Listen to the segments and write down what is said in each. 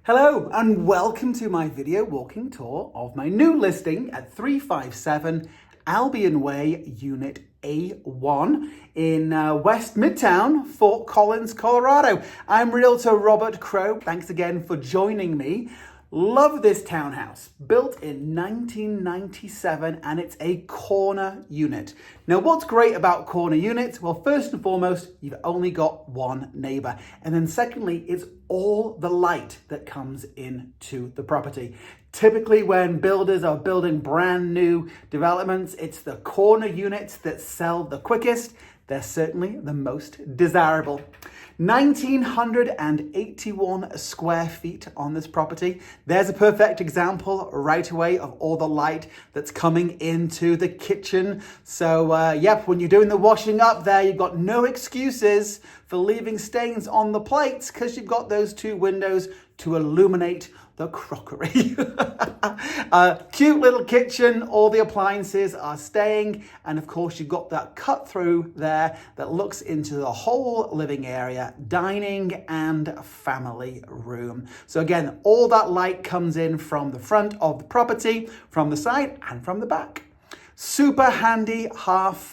Hello and welcome to my video walking tour of my new listing at 357 Albion Way Unit A1 in West Midtown, Fort Collins, Colorado. I'm Realtor Robert Crow. Thanks again for joining me. Love this townhouse, built in 1997, and it's a corner unit. Now, what's great about corner units? Well, first and foremost, you've only got one neighbor. And then secondly, it's all the light that comes into the property. Typically, when builders are building brand new developments, it's the corner units that sell the quickest. They're certainly the most desirable. 1,981 square feet on this property. There's a perfect example right away of all the light that's coming into the kitchen. So yep, when you're doing the washing up there, you've got no excuses for leaving stains on the plates because you've got those two windows to illuminate the crockery. Cute little kitchen, all the appliances are staying, and of course you've got that cut through there that looks into the whole living area, dining and family room. So again, all that light comes in from the front of the property, from the side and from the back. Super handy half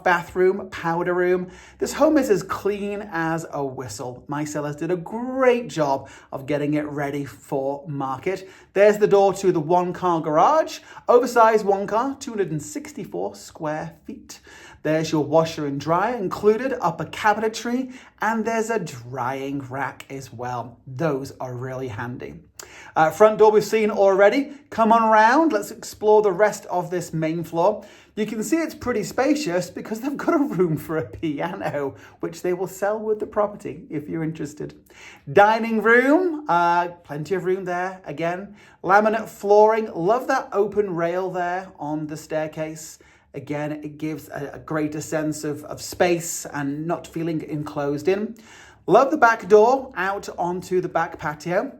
bathroom, powder room. This home is as clean as a whistle. My sellers did a great job of getting it ready for market. There's the door to the one-car garage. Oversized one car, 264 square feet. There's your washer and dryer included, upper cabinetry, and there's a drying rack as well. Those are really handy. Front door we've seen already. Come on around, let's explore the rest of this main floor. You can see it's pretty spacious because they've got a room for a piano, which they will sell with the property if you're interested. Dining room, plenty of room there again. Laminate flooring, love that open rail there on the staircase. Again, it gives a greater sense of space and not feeling enclosed in. Love the back door out onto the back patio.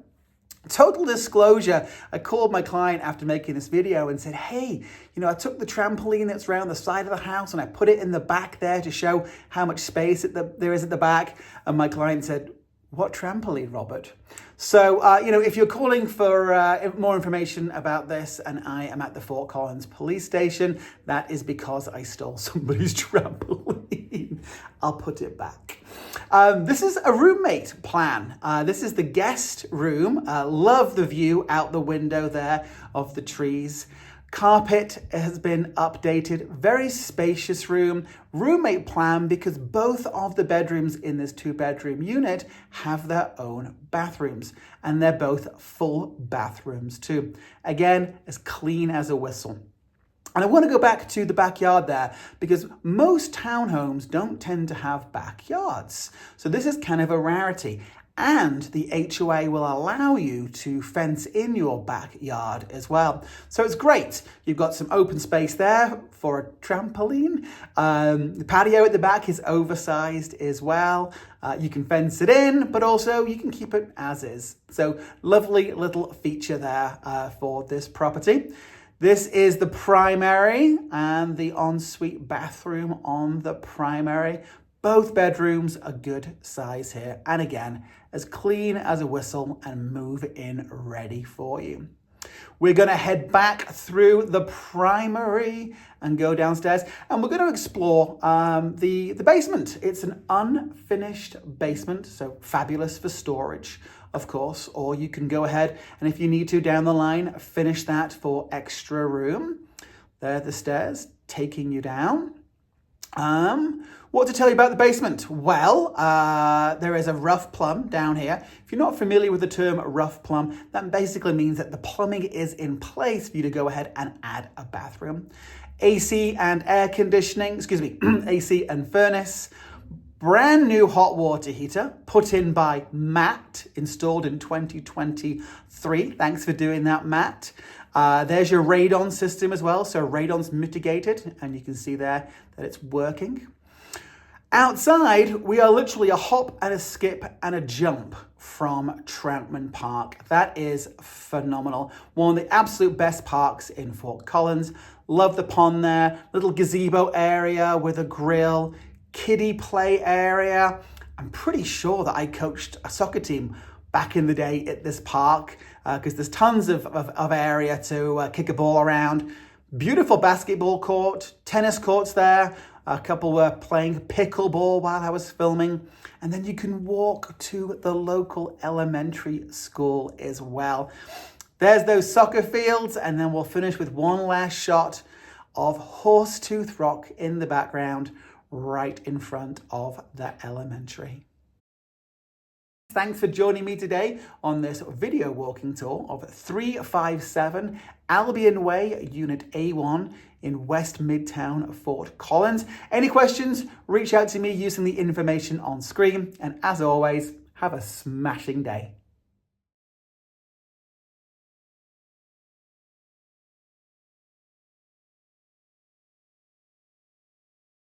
Total disclosure, I called my client after making this video and said, hey, I took the trampoline that's around the side of the house and I put it in the back there to show how much space there is at the back. And my client said, what trampoline, Robert? So, if you're calling for more information about this and I am at the Fort Collins police station, that is because I stole somebody's trampoline. I'll put it back. This is a roommate plan. This is the guest room. Love the view out the window there of the trees. Carpet has been updated, very spacious room, roommate plan because both of the bedrooms in this 2-bedroom unit have their own bathrooms and they're both full bathrooms too. Again, as clean as a whistle. And I want to go back to the backyard there because most townhomes don't tend to have backyards. So this is kind of a rarity. And the HOA will allow you to fence in your backyard as well. So it's great. You've got some open space there for a trampoline. The patio at the back is oversized as well. You can fence it in, but also you can keep it as is. So lovely little feature there for this property. This is the primary and the ensuite bathroom on the primary. Both bedrooms are good size here. And again, as clean as a whistle and move in ready for you. We're going to head back through the primary and go downstairs. And we're going to explore the basement. It's an unfinished basement, so fabulous for storage, of course. Or you can go ahead and if you need to down the line, finish that for extra room. There are the stairs taking you down. What to tell you about the basement? Well, there is a rough plumb down here. If you're not familiar with the term rough plumb, that basically means that the plumbing is in place for you to go ahead and add a bathroom. AC and air conditioning, AC and furnace. Brand new hot water heater put in by Matt, installed in 2023. Thanks for doing that, Matt. There's your radon system as well. So radon's mitigated and you can see there that it's working. Outside, we are literally a hop and a skip and a jump from Troutman Park. That is phenomenal. One of the absolute best parks in Fort Collins. Love the pond there, little gazebo area with a grill, kiddie play area. I'm pretty sure that I coached a soccer team back in the day at this park because there's tons of area to kick a ball around. Beautiful basketball court, tennis courts there. A couple were playing pickleball while I was filming. And then you can walk to the local elementary school as well. There's those soccer fields, and then we'll finish with one last shot of Horsetooth Rock in the background, right in front of the elementary. Thanks for joining me today on this video walking tour of 357 Albion Way, Unit A1 in West Midtown, Fort Collins. Any questions, reach out to me using the information on screen. And as always, have a smashing day.